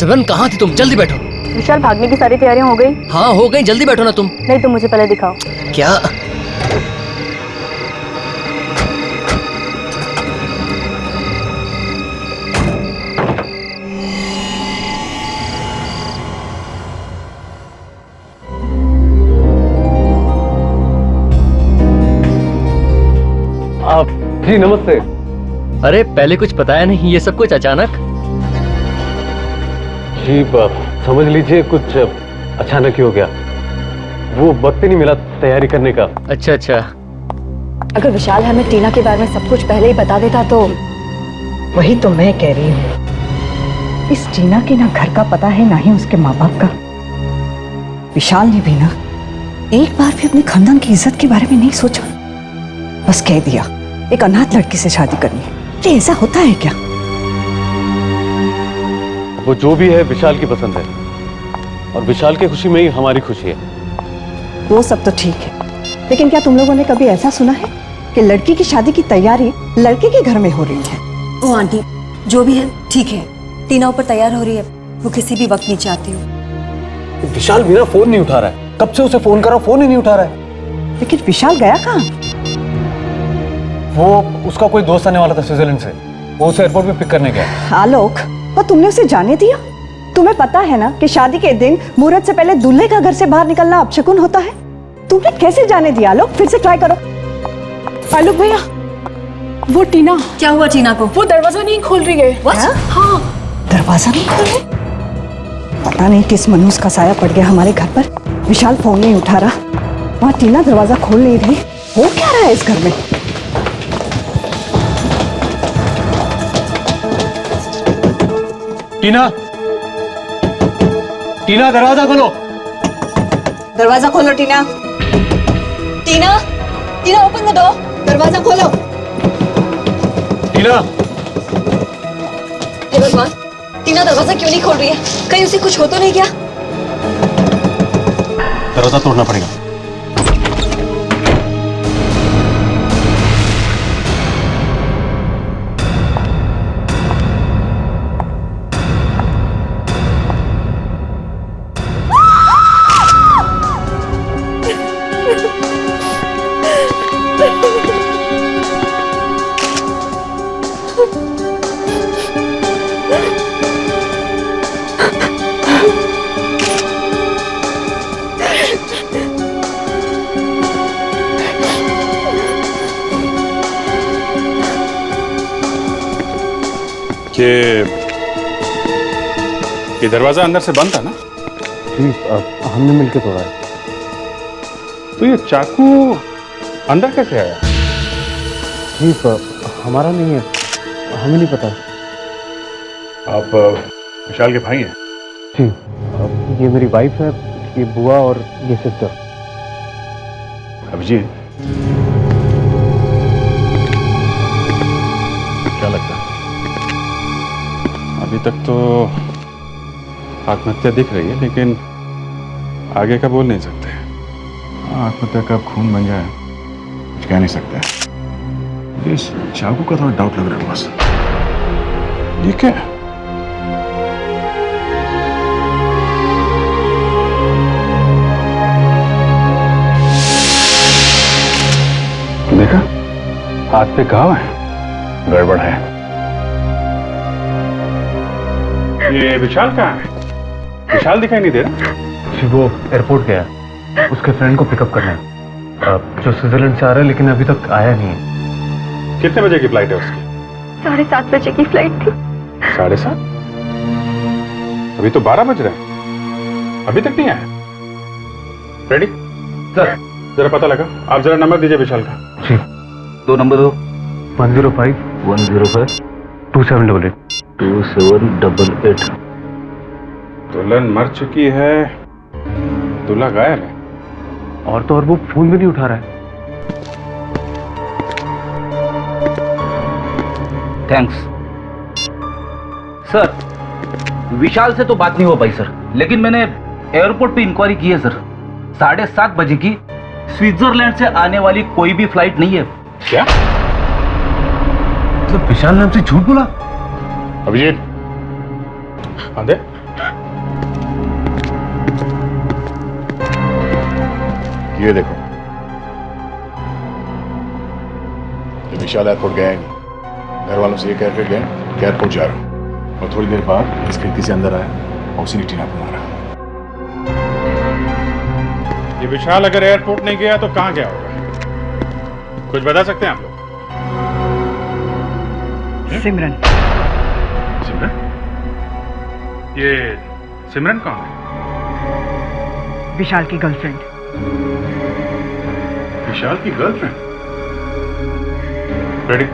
सिमरन कहाँ थी तुम? जल्दी बैठो। विशाल, भागने की सारी तैयारियां हो गई? हाँ हो गई, जल्दी बैठो ना तुम। नहीं, तुम मुझे पहले दिखाओ। क्या? आप जी नमस्ते। अरे पहले कुछ बताया नहीं, ये सब कुछ अचानक? जी समझ लीजिए कुछ अचानक ही हो गया, वो वक्त ही नहीं मिला तैयारी करने का। अच्छा अच्छा। अगर विशाल हमें टीना के बारे में सब कुछ पहले ही बता देता तो। वही तो मैं कह रही हूँ, इस टीना के ना घर का पता है ना ही उसके माँ बाप का। विशाल ने भी ना एक बार भी अपने खानदान की इज्जत के बारे में नहीं सोचा, बस कह दिया एक अनाथ लड़की से शादी करनी है। ये ऐसा होता है क्या? वो जो भी है विशाल की पसंद है, और विशाल की खुशी में ही हमारी खुशी है। वो सब तो ठीक है, लेकिन क्या तुम लोगों ने कभी ऐसा सुना है कि लड़की की शादी की तैयारी लड़के के घर में हो रही है? ओ आंटी, जो भी है ठीक है, टीना ऊपर तैयार हो रही है, वो किसी भी वक्त नीचे आती हो। विशाल बिना फोन नहीं उठा रहा है, कब से उसे फोन करा, फोन ही नहीं उठा रहा है। लेकिन विशाल गया कहाँ? वो उसका कोई दोस्त आने वाला था स्विट्जरलैंड से, वो उसे एयरपोर्ट पे पिक करने गया। आलोक, और तुमने उसे जाने दिया? तुम्हें पता है ना कि शादी के दिन मुहूर्त से पहले दूल्हे का घर से बाहर निकलना अपशकुन होता है। तुमने कैसे जाने दिया? आलोक, फिर से ट्राई करो। आलोक भैया, वो टीना। क्या हुआ टीना को? वो दरवाजा नहीं खोल रही है। हाँ, दरवाजा नहीं खोल रही? पता नहीं किस मनुष्य का साया पड़ गया हमारे घर पर। विशाल फोन नहीं उठा रहा, वहाँ टीना दरवाजा खोल नहीं रही। हो क्या रहा है इस घर में? टीना, टीना दरवाजा खोलो। दरवाजा खोलो टीना। टीना, टीना ओपन द डोर, दरवाजा खोलो। टीना, हे भगवान, टीना दरवाजा क्यों नहीं खोल रही है? कहीं उसे कुछ हो तो नहीं गया? दरवाजा तोड़ना पड़ेगा। ये दरवाजा अंदर से बंद था ना? जी हमने मिलकर तोड़ा है। तो ये चाकू अंदर कैसे आया? जी हमारा नहीं है, हमें नहीं पता। आप विशाल के भाई हैं? जी ये मेरी वाइफ है, ये बुआ और ये सिस्टर। अभिजीत, क्या लगता है? अभी तक तो आत्महत्या दिख रही है, लेकिन आगे का बोल नहीं सकते। आत्महत्या कब खून बन जाए कुछ कह नहीं सकते। मुझे इस चाकू का थोड़ा डाउट लग रहा है बस। ये क्या है? देखा, हाथ पे घाव है, गड़बड़ है। ये विशाल कहाँ है? विशाल दिखाई नहीं दे रहा। जी वो एयरपोर्ट गया, उसके फ्रेंड को पिकअप करना है, जो स्विट्जरलैंड से आ रहा है, लेकिन अभी तक आया नहीं है। कितने बजे की फ्लाइट है उसकी? 7:30 बजे की फ्लाइट थी। 7:30? अभी तो 12 बज रहे हैं, अभी तक नहीं आया। रेडी सर, जरा पता लगा, आप जरा नंबर दीजिए विशाल का। जी 2 नंबर दो। 105 2788 2788। दुल्हन मर चुकी है, दूल्हा गायब है। और तो और वो फोन भी नहीं उठा रहा है। Thanks sir. विशाल से तो बात नहीं हो पाई सर, लेकिन मैंने एयरपोर्ट पे इंक्वायरी की है सर। 7:30 बजे की स्विट्जरलैंड से आने वाली कोई भी फ्लाइट नहीं है। क्या? मतलब विशाल ने हमसे झूठ बोला? अभिजीत, आंदे ये देखो, ये विशाल एयरपोर्ट गया ही नहीं। घर वालों से ये कह के गए कि एयरपोर्ट जा रहा हूँ, और थोड़ी देर बाद इस खिड़की से अंदर आया और उसी ने टीना को मारा। ये विशाल अगर एयरपोर्ट नहीं गया तो कहां गया होगा? कुछ बता सकते हैं आप लोग? सिमरन। सिमरन? ये सिमरन कौन है? विशाल की गर्लफ्रेंड। विशाल की गर्लफ्रेंड? रेडी,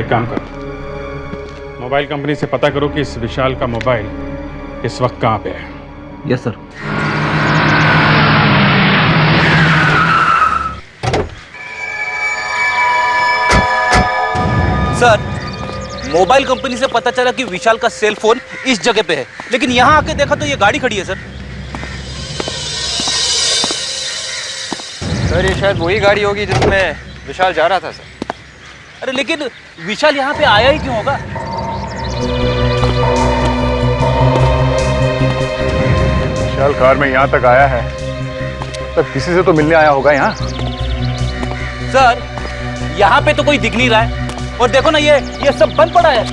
एक काम करो, मोबाइल कंपनी से पता करो कि इस विशाल का मोबाइल इस वक्त कहां पे है। Yes sir. Sir, mobile company से पता चला कि विशाल का सेल फोन इस जगह पे है, लेकिन यहां आके देखा तो ये गाड़ी खड़ी है सर। सर ये शायद वही गाड़ी होगी जिसमें विशाल जा रहा था सर। अरे लेकिन विशाल यहाँ पे आया ही क्यों होगा? विशाल कार में यहाँ तक आया है, तब किसी से तो मिलने आया होगा यहाँ। सर, यहाँ पे तो कोई दिख नहीं रहा है, और देखो ना ये सब बंद पड़ा है।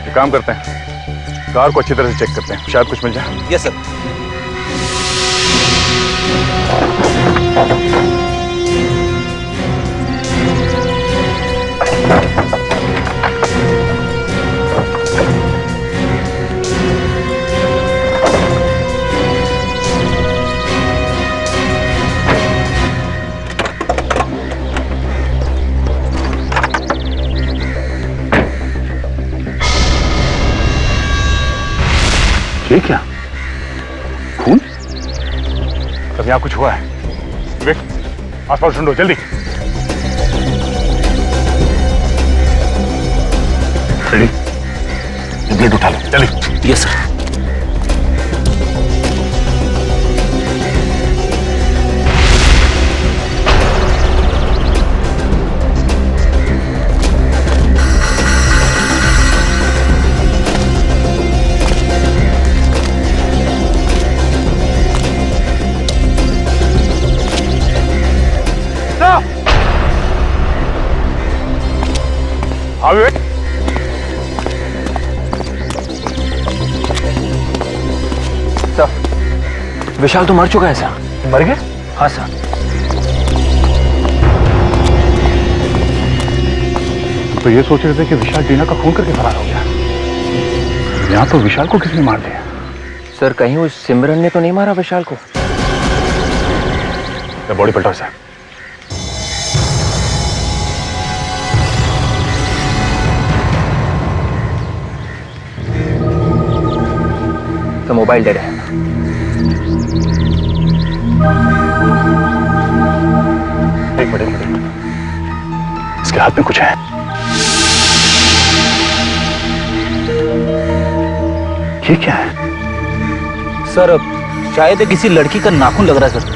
एक काम करते हैं, कार को अच्छी तरह से चेक करते हैं, शायद कुछ मिल जाए। Yes sir. ये क्या? खून? तब यहाँ कुछ हुआ है। विवेक, आसपास ढूंढो जल्दी। रेडी? ये ब्लेड उठा लो जल्दी। Yes sir. हाँ विवेक, सर, विशाल तो मर चुका है सर। मर गया? हाँ सर। तो ये सोच रहे थे कि विशाल टीना का खून करके फरार हो गया। यहाँ तो विशाल को किसने मार दिया? सर, कहीं उस सिमरन ने तो नहीं मारा विशाल को? बॉडी पलटाओ सर। तो मोबाइल डेड है। एक मिनट। इसके हाथ में कुछ है। ये क्या है? सर, शायद ये किसी लड़की का नाखून लग रहा है सर।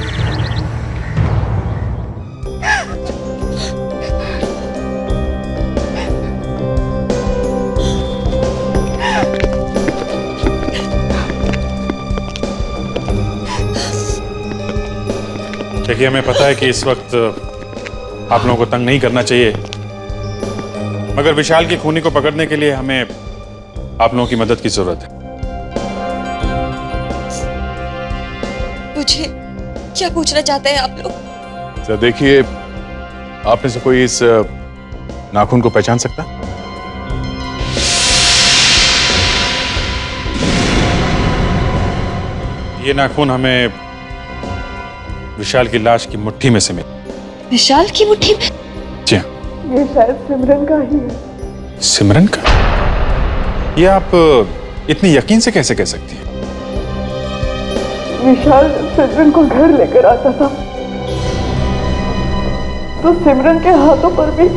देखिए, हमें पता है कि इस वक्त आप लोगों को तंग नहीं करना चाहिए, मगर विशाल की खूनी को पकड़ने के लिए हमें आप लोगों की मदद की जरूरत है। मुझे क्या पूछना चाहते हैं आप लोग? सर देखिए, आप में से कोई इस नाखून को पहचान सकता? ये नाखून हमें विशाल की लाश की मुट्ठी में से मिला। विशाल की मुट्ठी में? जी हाँ। ये शायद सिमरन का ही है। सिमरन का? ये आप इतनी यकीन से कैसे कह सकती हैं? विशाल सिमरन को घर लेकर आता था तो सिमरन के हाथों पर भी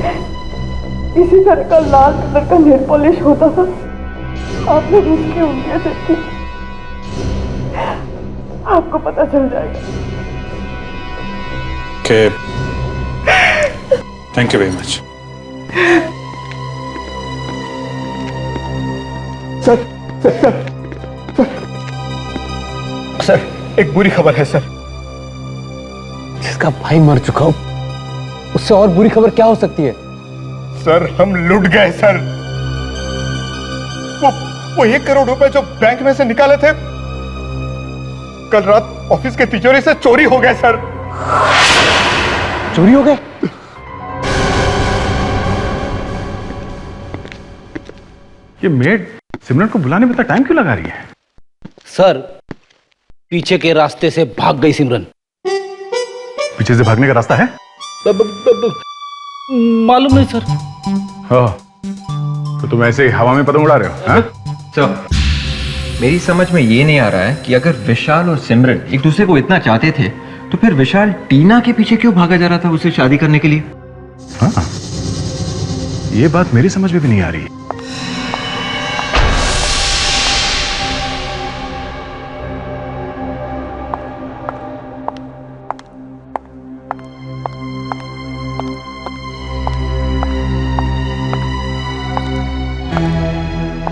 इसी तरह का लाल कलर का नेल पॉलिश होता था। आपने उसकी उंगलियां देखी, आपको पता चल जाएगा। Okay. Thank you very much. Sir, एक बुरी खबर है सर। जिसका भाई मर चुका हो, उससे और बुरी खबर क्या हो सकती है? सर हम लुट गए सर। वो 1 करोड़ रुपए जो बैंक में से निकाले थे, कल रात ऑफिस के तिजोरी से चोरी हो गए सर। चोरी हो गए? ये मेड सिमरन को बुलाने में इतना टाइम क्यों लगा रही है? सर, पीछे के रास्ते से भाग गई सिमरन। पीछे से भागने का रास्ता है? मालूम नहीं सर। तो तुम ऐसे ही हवा में पतंग उड़ा रहे हो? हाँ? सर, मेरी समझ में ये नहीं आ रहा है कि अगर विशाल और सिमरन एक दूसरे को इतना चाहते थे तो फिर विशाल टीना के पीछे क्यों भागा जा रहा था उससे शादी करने के लिए? हाँ, ये बात मेरी समझ में भी नहीं आ रही।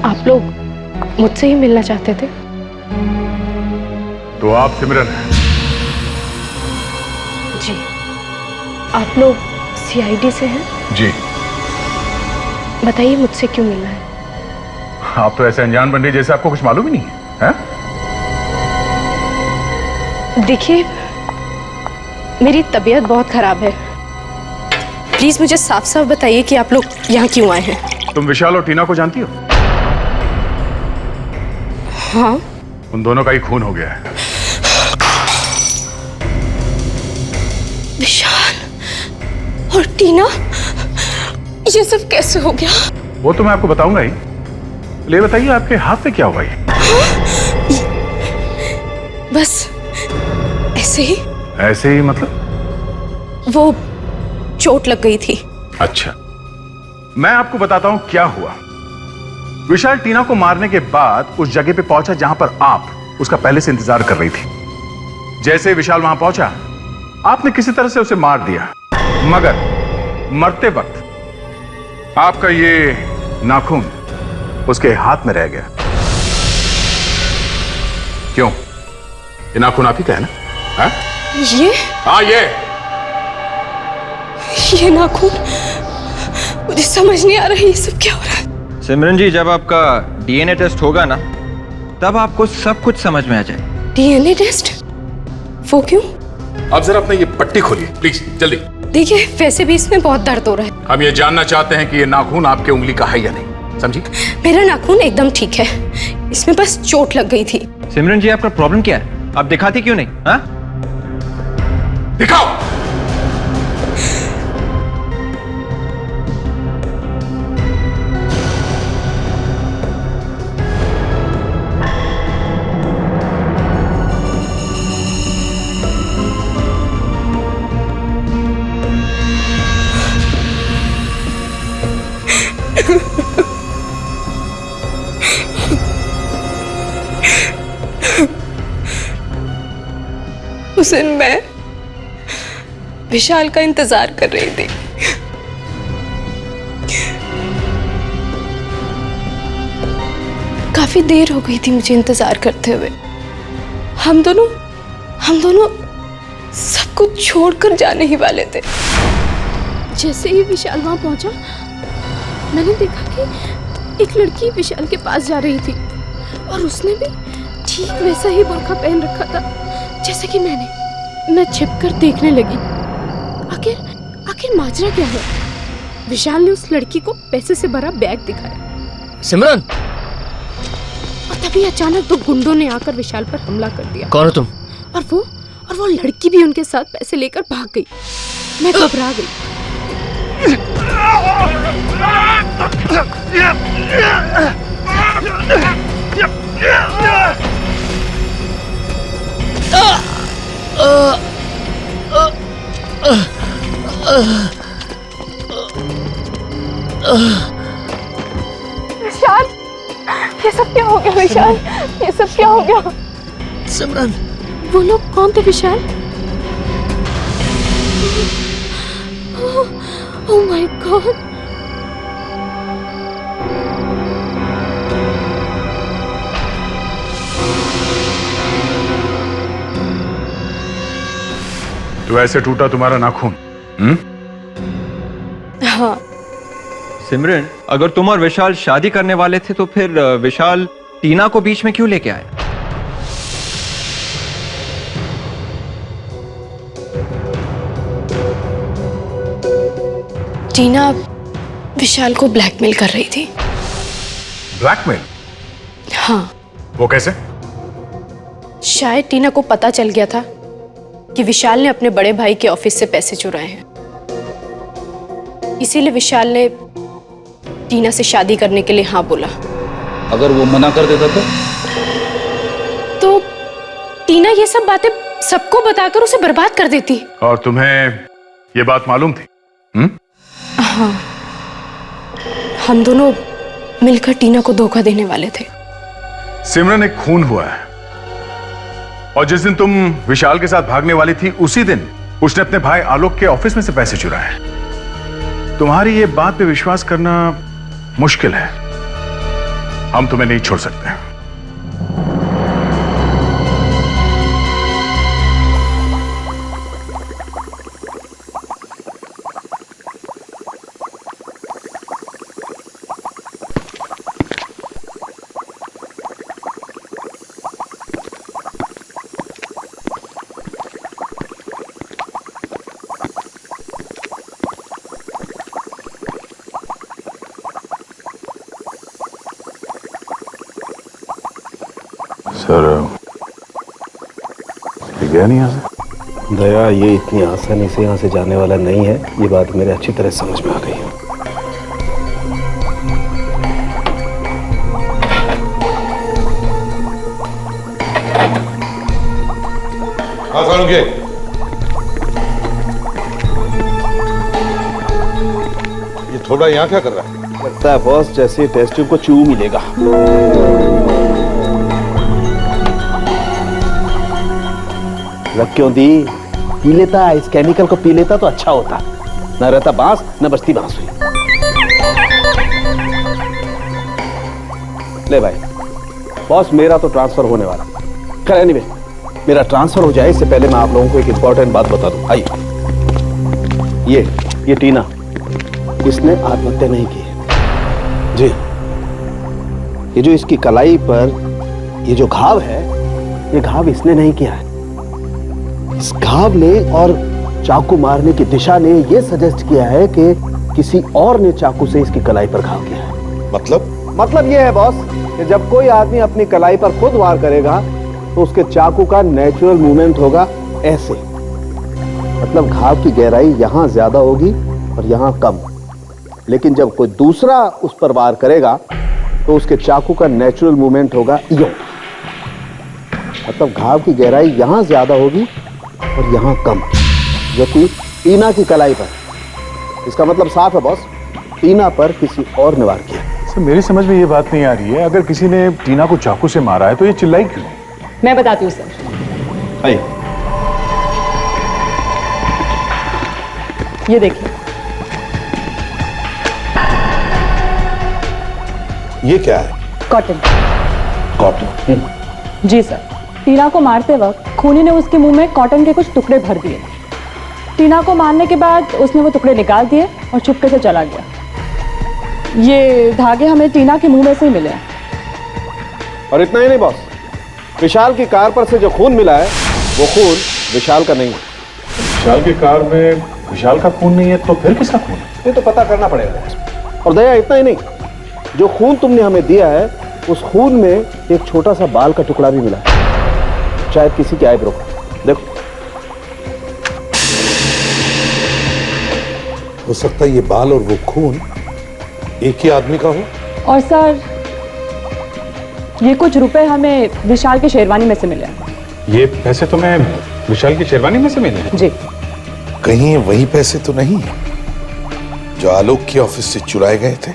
आप लोग मुझसे ही मिलना चाहते थे? तो आप सिमरन हैं? जी। आप लोग सीआईडी से हैं? जी। बताइए मुझसे क्यों मिलना है? आप तो ऐसे अनजान बन रही जैसे आपको कुछ मालूम ही नहीं है, देखिए, मेरी तबीयत बहुत खराब है। प्लीज मुझे साफ साफ बताइए कि आप लोग यहाँ क्यों आए हैं? तुम विशाल और टीना को जानती हो? हाँ। उन दोनों का ही खून हो गया है। विशाल और टीना, ये सब कैसे हो गया? वो तो मैं आपको बताऊंगा ही। ले बताइए, आपके हाथ में क्या हुआ ये? बस ऐसे ही। ऐसे ही मतलब? वो चोट लग गई थी। अच्छा, मैं आपको बताता हूं क्या हुआ। विशाल टीना को मारने के बाद उस जगह पे पहुंचा जहां पर आप उसका पहले से इंतजार कर रही थी। जैसे विशाल वहां पहुंचा, आपने किसी तरह से उसे मार दिया, मगर मरते वक्त आपका ये नाखून उसके हाथ में रह गया। क्यों? ये नाखून आप ही का है ना? हा? ये? हाँ, ये नाखून, मुझे समझ नहीं आ रहा है ये सब क्या हो रहा है। सिमरन जी, जब आपका डीएनए टेस्ट होगा ना, तब आपको सब कुछ समझ में आ जाए। DNA test? वो क्यों? अब जरा अपने ये पट्टी खोलिए प्लीज, जल्दी। देखिए, वैसे भी इसमें बहुत दर्द हो रहा है। हम ये जानना चाहते हैं कि ये नाखून आपके उंगली का है या नहीं, समझी? मेरा नाखून एकदम ठीक है, इसमें बस चोट लग गई थी। सिमरन जी, आपका प्रॉब्लम क्या है? आप दिखाती क्यों नहीं? हाँ, दिखाओ। उस दिन मैं विशाल का इंतजार कर रही थी। काफी देर हो गई थी मुझे इंतजार करते हुए। हम दोनों सब कुछ छोड़कर जाने ही वाले थे। जैसे ही विशाल वहां पहुंचा, मैंने देखा कि एक लड़की विशाल के पास जा रही थी और उसने भी ठीक वैसा ही बुर्का पहन रखा था जैसे कि मैं छिपकर देखने लगी। आखिर माजरा क्या है? विशाल ने उस लड़की को पैसे से भरा बैग दिखाया। सिमरन! और तभी अचानक 2 गुंडों ने आकर विशाल पर हमला कर दिया। कौन हो तुम? और वो लड़की भी उनके साथ पैसे लेकर भाग गई। मैं घबरा गई। विशाल, ये सब क्या हो गया? विशाल, ये सब क्या हो गया? सिमरन! वो लोग कौन थे विशाल? Oh my God! तो ऐसे टूटा तुम्हारा नाखून? हाँ। सिमरन, अगर तुम और विशाल शादी करने वाले थे तो फिर विशाल टीना को बीच में क्यों लेके आया? टीना विशाल को ब्लैकमेल कर रही थी। ब्लैकमेल? हाँ। वो कैसे? शायद टीना को पता चल गया था कि विशाल ने अपने बड़े भाई के ऑफिस से पैसे चुराए हैं, इसीलिए विशाल ने टीना से शादी करने के लिए हाँ बोला। अगर वो मना कर देता तो टीना ये सब बातें सबको बताकर उसे बर्बाद कर देती। और तुम्हें ये बात मालूम थी? हाँ, हम दोनों मिलकर टीना को धोखा देने वाले थे। सिमरन, एक खून हुआ है और जिस दिन तुम विशाल के साथ भागने वाली थी उसी दिन उसने अपने भाई आलोक के ऑफिस में से पैसे चुराए। तुम्हारी ये बात पे विश्वास करना मुश्किल है। हम तुम्हें नहीं छोड़ सकते। सर, गया नहीं यहाँ से? दया, ये इतनी आसानी से यहाँ से जाने वाला नहीं है। ये बात मेरे अच्छी तरह समझ में आ गई है। हाँ सालुंके, ये थोड़ा यहाँ क्या कर रहा है? लगता है बॉस जैसे टेस्ट ट्यूब को चू मिलेगा। रख क्यों दी? पी लेता, इस केमिकल को पी लेता तो अच्छा होता। न रहता बांस, न बचती बांसुरी। ले भाई, बॉस मेरा तो ट्रांसफर होने वाला। खैर एनीवे, मेरा ट्रांसफर हो जाए इससे पहले मैं आप लोगों को एक इंपॉर्टेंट बात बता दूं। आइए, ये टीना, इसने आत्महत्या नहीं की है जी। ये जो इसकी कलाई पर ये जो घाव है, ये घाव इसने नहीं किया है। इस घाव ने और चाकू मारने की दिशा ने यह सजेस्ट किया है कि किसी और ने चाकू से इसकी कलाई पर घाव किया है। मतलब यह है बॉस कि जब कोई आदमी अपनी कलाई पर खुद वार करेगा तो उसके चाकू का नेचुरल मूवमेंट होगा ऐसे। मतलब घाव की गहराई यहां ज्यादा होगी और यहां कम। लेकिन जब कोई दूसरा उस पर वार करेगा तो उसके चाकू का नेचुरल मूवमेंट होगा यूं। मतलब घाव की गहराई यहां ज्यादा होगी और यहां कम, जो कि टीना की कलाई पर। इसका मतलब साफ है बॉस, टीना पर किसी और ने वार किया। सर, मेरी समझ में ये बात नहीं आ रही है। अगर किसी ने टीना को चाकू से मारा है तो ये चिल्लाई क्यों? मैं बताती हूँ सर। आइए, ये देखिए, ये क्या है? कॉटन। कॉटन? जी सर। टीना को मारते वक्त खूनी ने उसके मुंह में कॉटन के कुछ टुकड़े भर दिए। टीना को मारने के बाद उसने वो टुकड़े निकाल दिए और चुपके से चला गया। ये धागे हमें टीना के मुंह में से ही मिले हैं। और इतना ही नहीं बॉस, विशाल की कार पर से जो खून मिला है वो खून विशाल का नहीं है। विशाल की कार में विशाल का खून नहीं है तो फिर किसका खून है? ये तो पता करना पड़ेगा। और दया, इतना ही नहीं, जो खून तुमने हमें दिया है उस खून में एक छोटा सा बाल का टुकड़ा भी मिला है, शायद किसी की आईब्रो। देखो, हो सकता है ये बाल और वो खून एक ही आदमी का हो। और सर, ये कुछ रुपए हमें विशाल की शेरवानी में से मिले हैं। ये पैसे तुम्हें विशाल की शेरवानी में से मिले हैं? जी। कहीं ये वही पैसे तो नहीं है जो आलोक के ऑफिस से चुराए गए थे?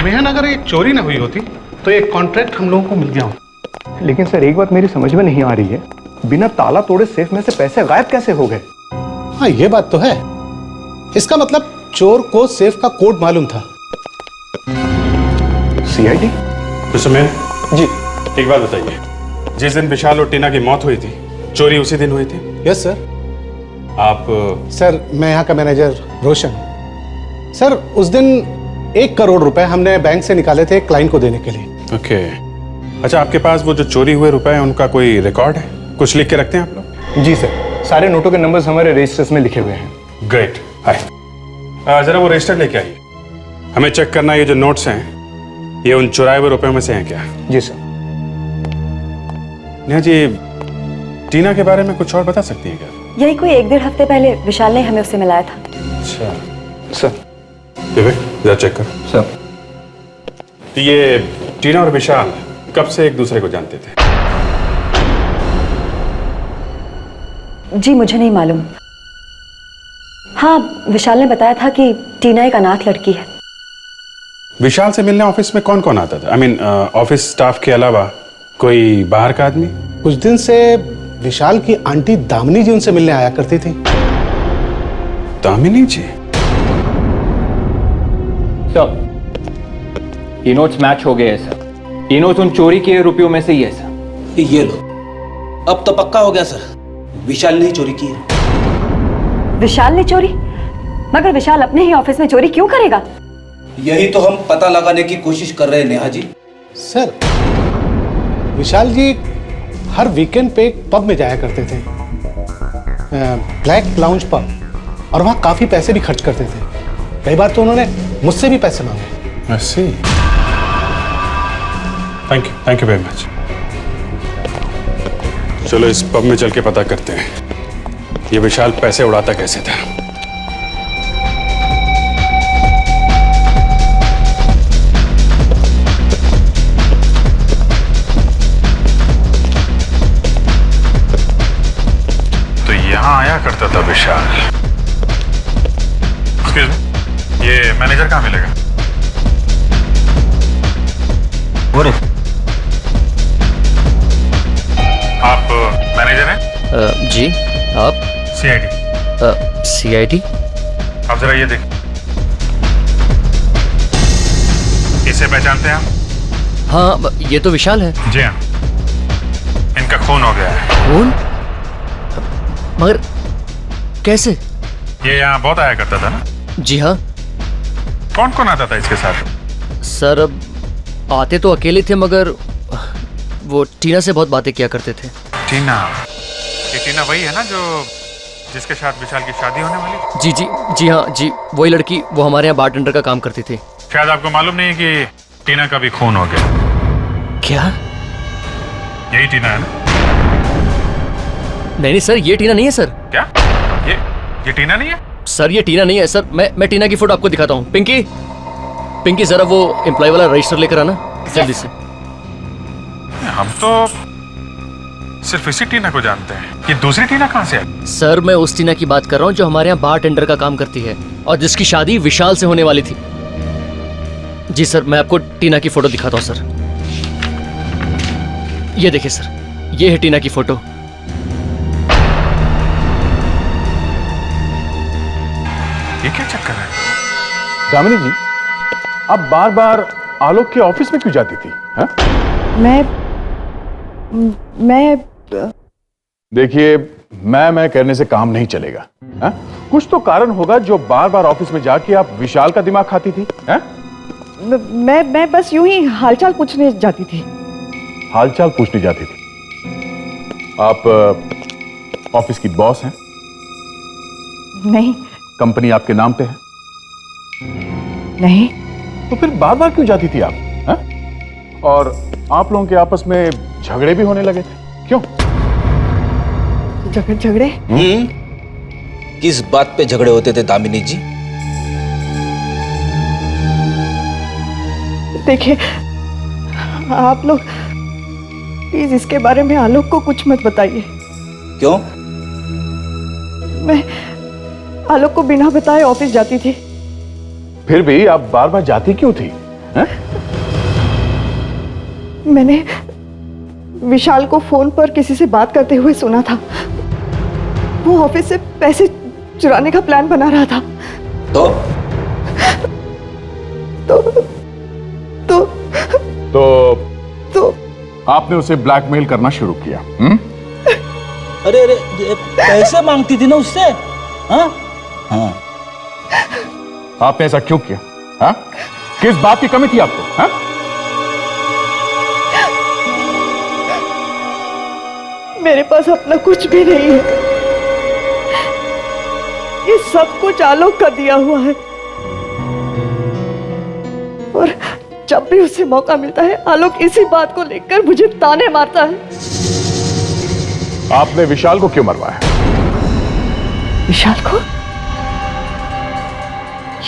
मेहन, अगर एक चोरी ना हुई होती तो एक कॉन्ट्रैक्ट हम लोगों को मिल गया होता। लेकिन सर, एक बात मेरी समझ में नहीं आ रही है, बिना ताला तोड़े सेफ में से पैसे गायब कैसे हो गए? हाँ, ये बात तो है। इसका मतलब चोर को सेफ का कोड मालूम था। सीआईडी? मिस्टर मेहन जी, एक बात बताइए, जिस दिन विशाल और टीना की मौत हुई थी चोरी उसी दिन हुई थी? Yes sir. आप सर मैं यहाँ का मैनेजर रोशन। सर उस दिन 1 करोड़ रुपए हमने बैंक से निकाले थे क्लाइंट को देने के लिए। ओके। अच्छा, आपके पास वो जो चोरी हुए रुपए हैं उनका कोई रिकॉर्ड है? कुछ लिख के रखते हैं आप लोग? जी सर, सारे नोटों के नंबर्स हमारे रजिस्टर्स में लिखे हुए हैं। ग्रेट। हाय, जरा वो रजिस्टर लेके आइए। हमें चेक करना है ये जो नोट्स हैं ये उन चुराए हुए रुपयों में से हैं क्या? जी सर। नेहा जी, टीना के बारे में कुछ और बता सकती हैं क्या? यही कोई 1-1.5 हफ्ते पहले विशाल ने हमें उससे मिलाया था। अच्छा सर। विवेक, जरा चेक करो। सर। ये टीना और विशाल कब से एक दूसरे को जानते थे? जी मुझे नहीं मालूम। हाँ, विशाल ने बताया था कि टीना एक अनाथ लड़की है। विशाल से मिलने ऑफिस में कौन कौन आता था? आई मीन ऑफिस स्टाफ के अलावा कोई बाहर का आदमी? कुछ दिन से विशाल की आंटी दामिनी जी उनसे मिलने आया करती थी। दामिनी जी? सर, ये नोट्स मैच हो गए हैं सर। ये नोट्स उन चोरी किए रुपयों में से ही है सर। ये लो, अब तो पक्का हो गया सर, विशाल ने ही चोरी की है। विशाल ने चोरी? मगर विशाल अपने ही ऑफिस में चोरी क्यों करेगा? यही तो हम पता लगाने की कोशिश कर रहे हैं नेहा जी। सर विशाल जी हर वीकेंड पे एक पब में जाया करते थे, ब्लैक लाउंज पब, और वहाँ काफी पैसे भी खर्च करते थे। कई बार तो उन्होंने मुझसे भी पैसे मांगे। ऐसे? Thank you very much. चलो इस पब में चल के पता करते हैं ये विशाल पैसे उड़ाता कैसे था। तो यहां आया करता था विशाल। एक्सक्यूज मी, ये मैनेजर कहाँ मिलेगा? आप मैनेजर हैं? जी। आप? सीआईडी। सीआईडी? आप जरा ये देखिए, इसे पहचानते हैं आप? हाँ, ये तो विशाल है। जी हाँ, इनका खून हो गया है। खून? मगर कैसे? ये यहाँ बहुत आया करता था ना? जी हाँ। कौन कौन आता था इसके साथ? सर अब आते तो अकेले थे, मगर वो टीना से बहुत बातें किया करते थे। टीना? ये टीना वही है ना जो जिसके साथ विशाल की शादी होने वाली? जी जी जी हाँ जी, वही लड़की। वो हमारे यहाँ बारटेंडर का काम करती थी। शायद आपको मालूम नहीं है कि टीना का भी खून हो गया। क्या? यही टीना है ना? नहीं सर, ये टीना नहीं है सर। क्या? ये टीना नहीं है? सर ये टीना नहीं है सर। मैं टीना की फोटो आपको दिखाता हूँ। पिंकी जरा वो एम्प्लॉय वाला रजिस्टर लेकर आना जल्दी से। हम तो सिर्फ इसी टीना को जानते हैं, ये दूसरी टीना कहाँ से है? सर मैं उस टीना की बात कर रहा हूँ जो हमारे यहाँ बारटेंडर का काम करती है और जिसकी शादी विशाल से होने वाली थी। जी सर, मैं आपको टीना की फोटो दिखाता हूँ सर। ये देखिए सर, ये है टीना की फोटो। ये क्या चक्कर है? दामिनी जी, आप बार बार आलोक के ऑफिस में क्यों जाती थी? हा? मैं देखिए, मैं कहने से काम नहीं चलेगा। हा? कुछ तो कारण होगा जो बार बार ऑफिस में जाके आप विशाल का दिमाग खाती थी। हा? मैं बस यूं ही हालचाल पूछने जाती थी। हालचाल पूछने जाती थी? आप ऑफिस की बॉस हैं? नहीं। कंपनी आपके नाम पे है? नहीं। तो फिर बार बार क्यों जाती थी आप? हा? और आप लोगों के आपस में झगड़े भी होने लगे थे, क्यों? झगड़े? किस बात पे झगड़े होते थे दामिनी जी? देखिए आप लोग प्लीज इसके बारे में आलोक को कुछ मत बताइए। क्यों? मैं आलोक को बिना बताए ऑफिस जाती थी। फिर भी आप बार बार जाती क्यों थी? हा? मैंने विशाल को फोन पर किसी से बात करते हुए सुना था। वो ऑफिस से पैसे चुराने का प्लान बना रहा था। तो आपने उसे ब्लैकमेल करना शुरू किया? अरे अरे पैसे मांगती थी ना उससे। हाँ हाँ, आपने ऐसा क्यों किया? हाँ, किस बात की कमी थी आपको? हाँ, मेरे पास अपना कुछ भी नहीं है, ये सब कुछ आलोक का दिया हुआ है। और जब भी उसे मौका मिलता है आलोक इसी बात को लेकर मुझे ताने मारता है। आपने विशाल को क्यों मरवाया? विशाल को?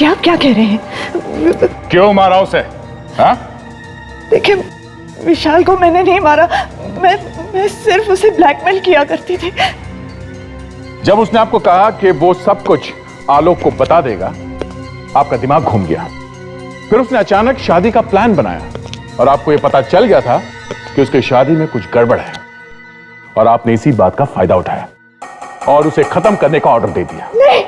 ये आप क्या कह रहे हैं? क्यों मारा उसे? हाँ? देखिए, विशाल को मैंने नहीं मारा, मैं सिर्फ उसे ब्लैकमेल किया करती थी। जब उसने आपको कहा कि वो सब कुछ आलोक को बता देगा, आपका दिमाग घूम गया। फिर उसने अचानक शादी का प्लान बनाया और आपको यह पता चल गया था कि उसकी शादी में कुछ गड़बड़ है, और आपने इसी बात का फायदा उठाया और उसे खत्म करने का ऑर्डर दे दिया। नहीं।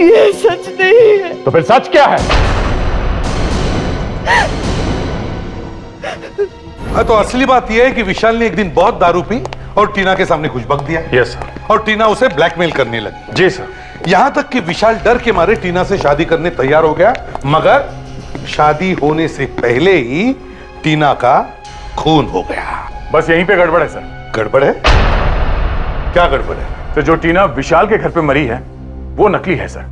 ये सच नहीं है। तो फिर सच क्या है? तो असली बात यह है कि विशाल ने एक दिन बहुत दारू पी और टीना के सामने कुछ बक दिया। Yes sir. और टीना उसे ब्लैकमेल करने लगी। जी सर। यहां तक कि विशाल डर के मारे टीना से शादी करने तैयार हो गया, मगर शादी होने से पहले ही टीना का खून हो गया। बस यहीं पे गड़बड़ है सर। गड़बड़ है? क्या गड़बड़ है? तो जो टीना विशाल के घर पे मरी है वो नकली है सर।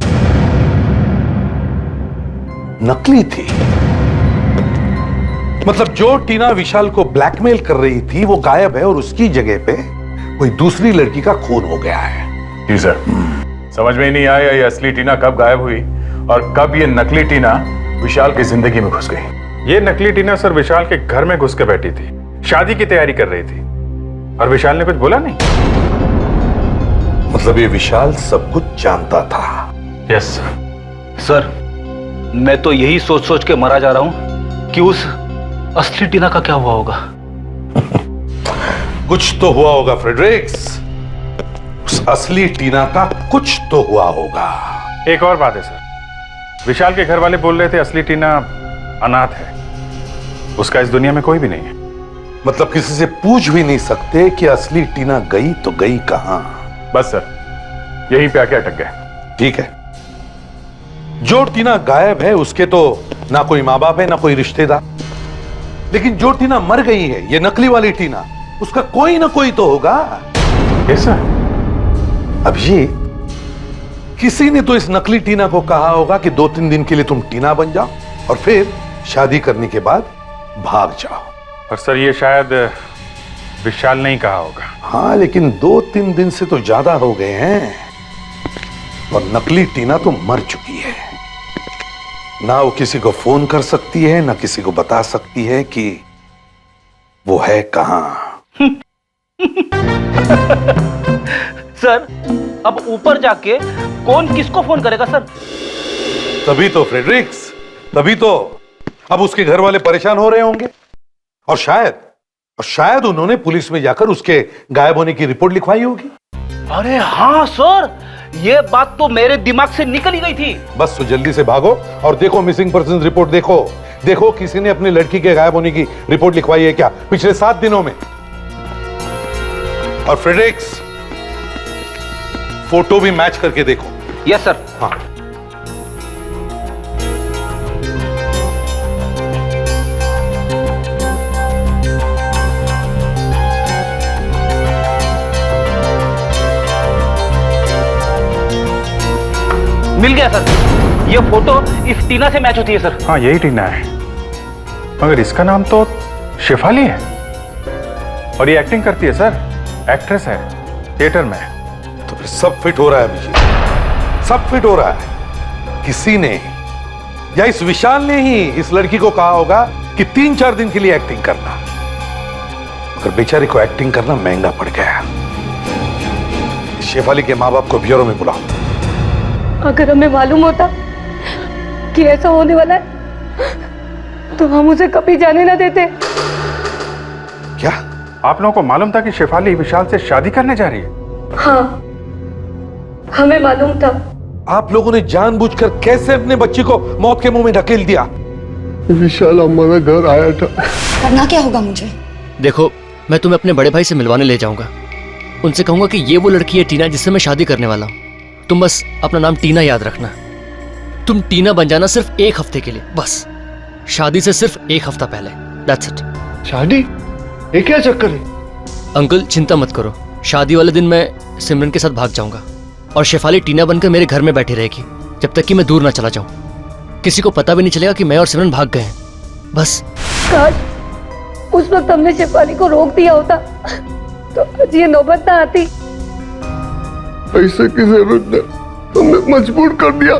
नकली थी? मतलब जो टीना विशाल को ब्लैकमेल कर रही थी वो गायब है और उसकी जगह पे कोई दूसरी लड़की का खून हो गया है। जी सर। समझ में ही नहीं आया ये असली टीना कब गायब हुई और कब ये नकली टीना विशाल की जिंदगी में घुस गई। ये नकली टीना सर विशाल के घर में घुस के बैठी थी, शादी की तैयारी कर रही थी, और विशाल ने कुछ बोला नहीं। मतलब ये विशाल सब कुछ जानता था? Yes sir. सर, मैं तो यही सोच सोच के मरा जा रहा हूं कि उस असली टीना का क्या हुआ होगा। कुछ तो हुआ होगा फ्रेडरिक्स, उस असली टीना का कुछ तो हुआ होगा। एक और बात है सर, विशाल के घर वाले बोल रहे थे असली टीना अनाथ है, उसका इस दुनिया में कोई भी नहीं है। मतलब किसी से पूछ भी नहीं सकते कि असली टीना गई तो गई कहां? बस सर, यहीं पे आके अटक गए। ठीक है, जो टीना गायब है उसके तो ना कोई माँ बाप है ना कोई रिश्तेदार, लेकिन जो टीना मर गई है, ये नकली वाली टीना, उसका कोई ना कोई तो होगा। Yes sir. अब ये किसी ने तो इस नकली टीना को कहा होगा कि 2-3 दिन के लिए तुम टीना बन जाओ और फिर शादी करने के बाद भाग जाओ। और सर ये शायद विशाल ने ही कहा होगा। हाँ, लेकिन 2-3 दिन से तो ज्यादा हो गए हैं और नकली टीना तो मर चुकी है। ना वो किसी को फोन कर सकती है ना किसी को बता सकती है कि वो है कहां। सर, अब ऊपर जाके कौन किसको फोन करेगा सर? तभी तो फ्रेडरिक्स, तभी तो अब उसके घर वाले परेशान हो रहे होंगे और शायद उन्होंने पुलिस में जाकर उसके गायब होने की रिपोर्ट लिखवाई होगी। अरे हाँ सर, ये बात तो मेरे दिमाग से निकल ही गई थी। बस तो जल्दी से भागो और देखो मिसिंग पर्सन रिपोर्ट देखो किसी ने अपनी लड़की के गायब होने की रिपोर्ट लिखवाई है क्या पिछले 7 दिनों में। और फ्रेडरिक्स, फोटो भी मैच करके देखो। Yes sir. हाँ। मिल गया सर, ये फोटो इस टीना से मैच होती है सर। हाँ यही टीना है, मगर इसका नाम तो शेफाली है और ये एक्टिंग करती है सर, एक्ट्रेस है थिएटर में। तो फिर सब फिट हो रहा है अभिजीत, सब फिट हो रहा है। किसी ने या इस विशाल ने ही इस लड़की को कहा होगा कि 3-4 दिन के लिए एक्टिंग करना, मगर बेचारी को एक्टिंग करना महंगा पड़ गया। शेफाली के माँ बाप को ब्यूरो में बुलाओ। अगर हमें मालूम होता कि ऐसा होने वाला है तो हम उसे कभी जाने ना देते। क्या आप लोगों को मालूम था कि शेफाली विशाल से शादी करने जा रही है? हाँ, हमें मालूम था। आप लोगों ने जानबूझकर कैसे अपने बच्ची को मौत के मुंह में ढकेल दिया? विशाल हमारा घर आया था। करना क्या होगा मुझे? देखो, मैं तुम्हें अपने बड़े भाई से मिलवाने ले जाऊंगा। उनसे कहूंगा कि ये वो लड़की है टीना जिससे मैं शादी करने वाला हूँ। तुम बस अपना नाम टीना याद रखना। तुम टीना बन जाना सिर्फ 1 हफ्ते के लिए, बस शादी से सिर्फ 1 हफ्ता पहले। That's it. शादी? ये क्या चक्कर है? अंकल चिंता मत करो, शादी वाले दिन मैं सिमरन के साथ भाग जाऊंगा और शेफाली टीना बनकर मेरे घर में बैठी रहेगी जब तक कि मैं दूर ना चला जाऊं। किसी को पता भी नहीं चलेगा कि मैं और सिमरन भाग गए हैं। बस। काश उस वक्त हमने शेफाली को रोक दिया होता तो आज ये नौबत ना आती। पैसे की जरूरत ने हमें मजबूर कर दिया।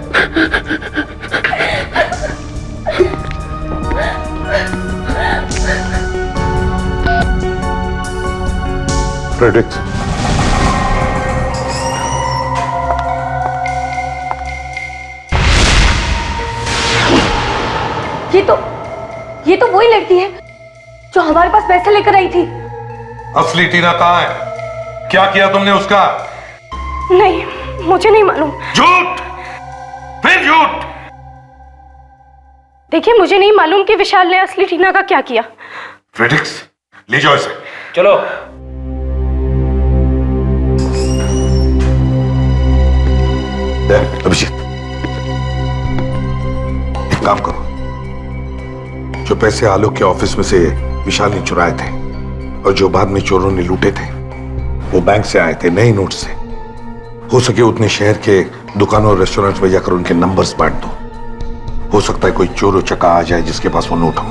फ्रेडरिक्स, ये तो वही लड़की है जो हमारे पास पैसे लेकर आई थी। असली टीना कहाँ है? क्या किया तुमने उसका? नहीं, मुझे नहीं मालूम। झूठ, फिर झूठ। देखिए, मुझे नहीं मालूम कि विशाल ने असली टीना का क्या किया। फ्रेडरिक्स, ले जाओ इसे। चलो। अभिजीत, एक काम करो, जो पैसे आलोक के ऑफिस में से विशाल ने चुराए थे और जो बाद में चोरों ने लूटे थे, वो बैंक से आए थे नए नोट से। हो सके उतने शहर के दुकानों और रेस्टोरेंट्स में जाकर उनके नंबर्स बांट दो। हो सकता है कोई चोर चक्का आ जाए जिसके पास वो नोट हो।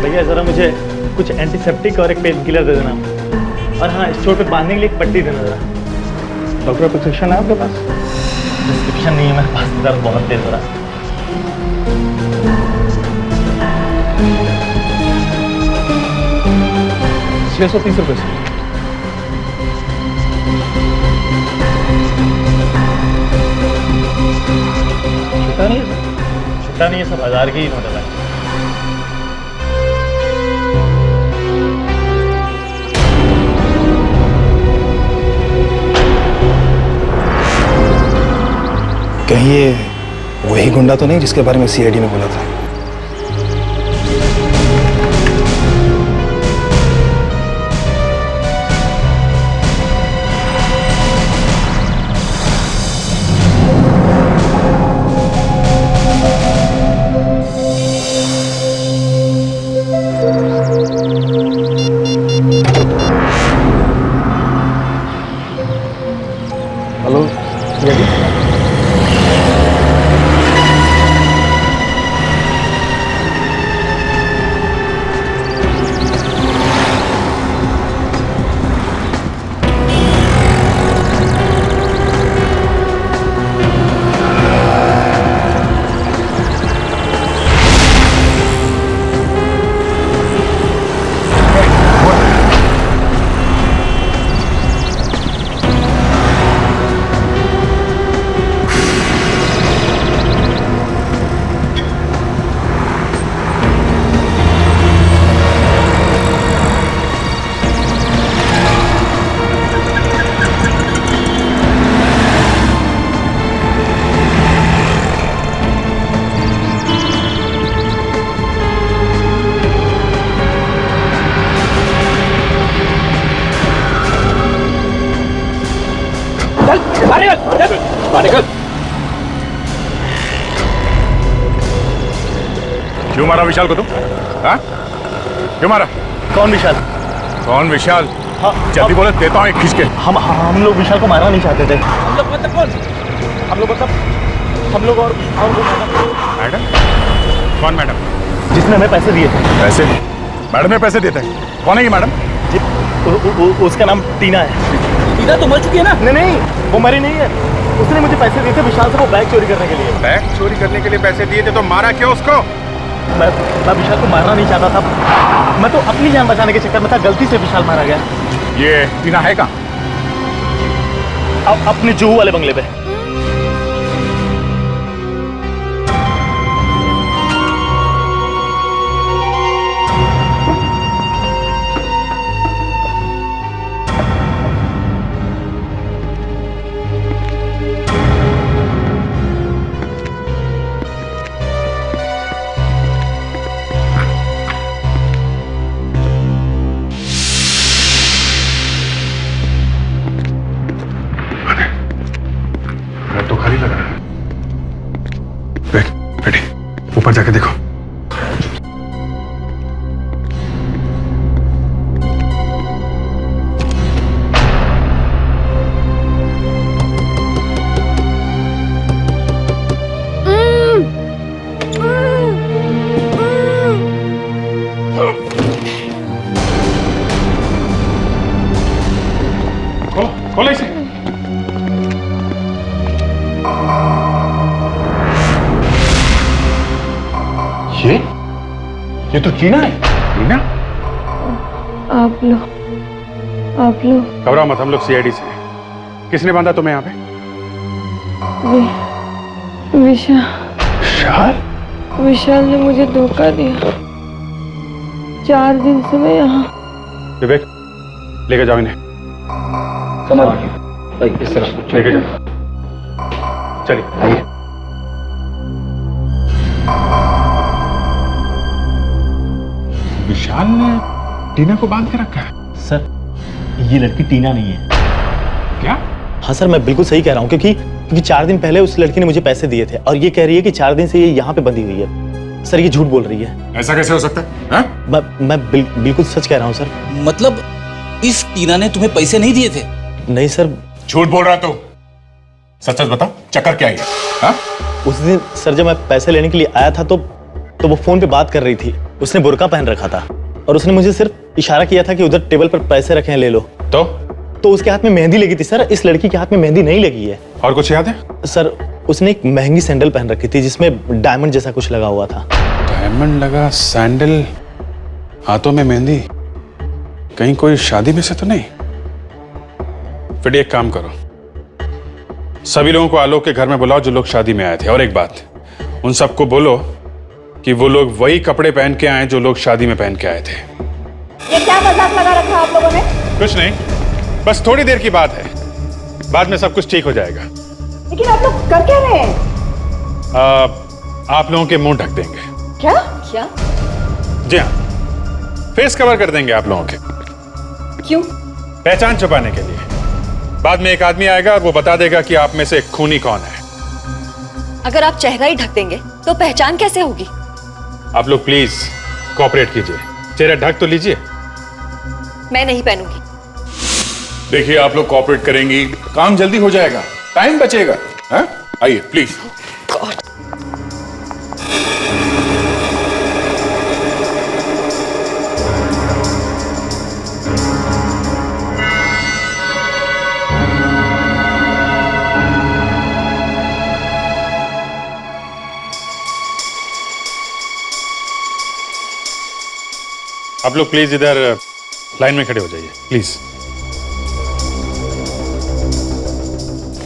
भैया जरा मुझे कुछ एंटीसेप्टिक और एक पेन किलर दे देना, और हाँ, इस चोट पे बांधने के लिए एक पट्टी देना जरा। डॉक्टर प्रिस्क्रिप्शन है आपके पास? प्रिस्क्रिप्शन नहीं है मेरे पास, दर्द बहुत तेज हो रहा है। 630 रुपये से। छुट्टा नहीं है सर, छुट्टा नहीं है सर, 1000 की ही नोट है। कहीं ये वही गुंडा तो नहीं जिसके बारे में सीआईडी ने बोला था? Hello CID? क्यों मारा विशाल को तुम? हाँ? क्यों मारा? कौन विशाल? कौन विशाल? हाँ, जल्दी बोले, देता हूँ एक खींच के। हम लोग विशाल को मारना नहीं चाहते थे। हम लोग मतलब कौन? हम लोग मतलब हम लोग और मैडम? कौन मैडम? जिसने हमें पैसे दिए थे। पैसे? मैडम ने पैसे दिए थे? कौन है ये मैडम? उसका नाम टीना है। टीना तो मर चुकी है ना? नहीं, वो मरी नहीं है। उसने मुझे पैसे दिए थे विशाल से वो बैग चोरी करने के लिए। बैग चोरी करने के लिए पैसे दिए थे तो मारा क्यों उसको? मैं विशाल को मारना नहीं चाहता था, मैं तो अपनी जान बचाने के चक्कर में था, गलती से विशाल मारा गया। ये टीना है कहाँ? अपने जुहू वाले बंगले पे। जाके देखो। खोलो इसे। ये तो टीना है। टीना? आप लो। घबराओ मत, हम लोग सीआईडी से हैं। किसने बांधा तुम्हें यहाँ पे? विशाल ने मुझे धोखा दिया। 4 दिन से मैं यहाँ। विवेक, लेके जाओ इन्हें। इस तरफ लेके जाओ। चलिए आइए। विशाल ने टीना को बांध के रखा है। सर, ये लड़की टीना नहीं है। क्या? हाँ सर, मैं बिल्कुल सही कह रहा हूँ, क्योंकि 4 दिन पहले उस लड़की ने मुझे पैसे दिए थे और ये कह रही है कि 4 दिन से ये यहाँ पे बंधी हुई है। सर, ये झूठ बोल रही है। ऐसा कैसे हो सकता है? मैं बिल्कुल सच कह रहा हूँ सर। मतलब इस टीना ने तुम्हें पैसे नहीं दिए थे? नहीं सर। झूठ बोल रहा तू। सच सच बता, चक्कर क्या है? हाँ? उस दिन सर जब मैं पैसे लेने के लिए आया था तो वो फोन पे बात कर रही थी। उसने बुर्का पहन रखा था और उसने मुझे सिर्फ इशारा किया था कि उधर टेबल पर पैसे रखे हैं, ले लो। तो उसके हाथ में मेहंदी लगी थी सर। इस लड़की के हाथ में मेहंदी नहीं लगी है। और कुछ याद है? सर, उसने एक महंगी सैंडल पहन रखी थी जिसमें डायमंड जैसा कुछ लगा हुआ था। डायमंड लगा सैंडल, हाथों में मेहंदी। कहीं कोई शादी में से तो नहीं? फिर एक काम करो, सभी लोगों को आलोक के घर में बुलाओ जो लोग शादी में आए थे। और एक बात, उन सबको बोलो कि वो लोग वही कपड़े पहन के आए जो लोग शादी में पहन के आए थे। ये क्या मजाक लगा रखा आप लोगों ने? कुछ नहीं, बस थोड़ी देर की बात है, बाद में सब कुछ ठीक हो जाएगा। लेकिन आप लोग कर क्या रहे हैं? आप लोगों के मुंह ढक देंगे। क्या? जी हाँ, फेस कवर कर देंगे आप लोगों के। क्यों? पहचान छुपाने के लिए। बाद में एक आदमी आएगा और वो बता देगा कि आप में से खूनी कौन है। अगर आप चेहरा ही ढक देंगे तो पहचान कैसे होगी? आप लोग प्लीज कोऑपरेट कीजिए, चेहरा ढक तो लीजिए। मैं नहीं पहनूंगी। देखिए, आप लोग कोऑपरेट करेंगी, काम जल्दी हो जाएगा, टाइम बचेगा। हाँ? आइए प्लीज। आप लोग प्लीज इधर लाइन में खड़े हो जाइए, प्लीज।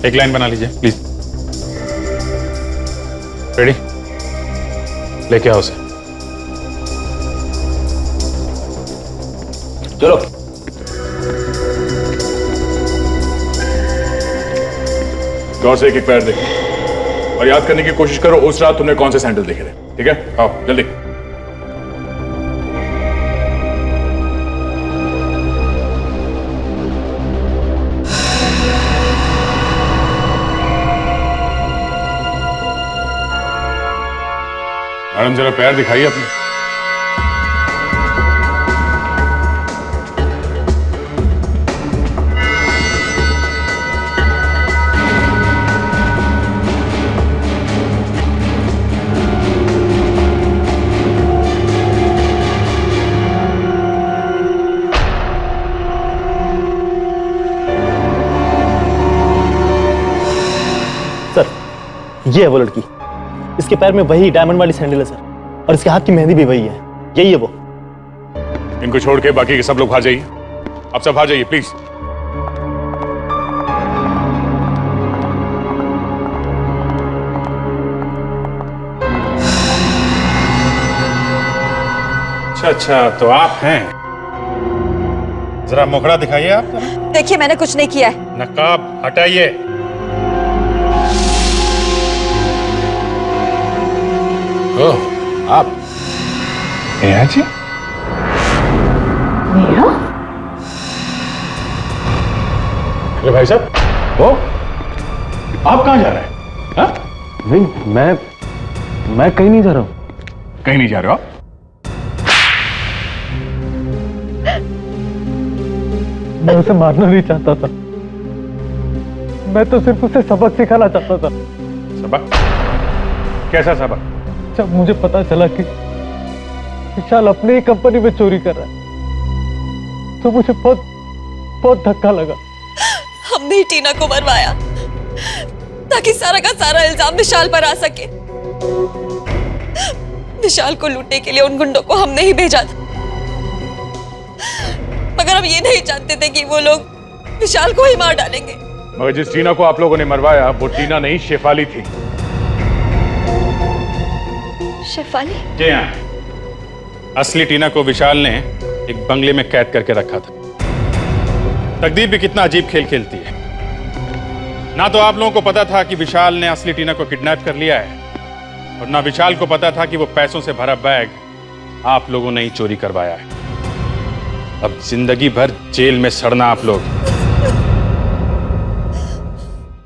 एक लाइन बना लीजिए प्लीज। रेडी? लेके आओ उसे। चलो। गौर से एक पैर देखो और याद करने की कोशिश करो उस रात तुमने कौन से सैंडल देखे थे। ठीक है, आओ जल्दी। मैडम, जरा पैर दिखाइए अपने। सर, ये है वो लड़की। इसके पैर में वही डायमंड वाली सैंडल है सर, और इसके हाथ की मेहंदी भी वही है। यही है वो। इनको छोड़ के बाकी के सब लोग बाहर जाइए। आप सब बाहर जाइए प्लीज। अच्छा, तो आप हैं। जरा मुखड़ा दिखाइए आप। देखिए, मैंने कुछ नहीं किया है। नकाब हटाइए। ओह, आप नेहा जी? नेहा? अरे भाई साहब, वो आप कहाँ जा रहे हैं? हाँ? नहीं, मैं कहीं नहीं जा रहा हूँ। कहीं नहीं जा रहे हो आप? मैं उसे मारना नहीं चाहता था, मैं तो सिर्फ उसे सबक सिखाना चाहता था। सबक? कैसा सबक? जब मुझे पता चला कि विशाल अपनी ही कंपनी में चोरी कर रहा है तो मुझे बहुत बहुत धक्का लगा। हमने ही टीना को मरवाया ताकि सारा का सारा इल्जाम विशाल पर आ सके। विशाल को लूटने के लिए उन गुंडों को हमने ही भेजा था, मगर हम ये नहीं जानते थे कि वो लोग विशाल को ही मार डालेंगे। मगर जिस टीना को आप लोगों ने मरवाया वो टीना नहीं, शेफाली थी। शेफाली? जी हाँ, असली टीना को विशाल ने एक बंगले में कैद करके रखा था। तकदीर भी कितना अजीब खेल खेलती है। ना तो आप लोगों को पता था कि विशाल ने असली टीना को किडनैप कर लिया है, और ना विशाल को पता था कि वो पैसों से भरा बैग आप लोगों ने ही चोरी करवाया है। अब जिंदगी भर जेल में सड़ना आप लोग।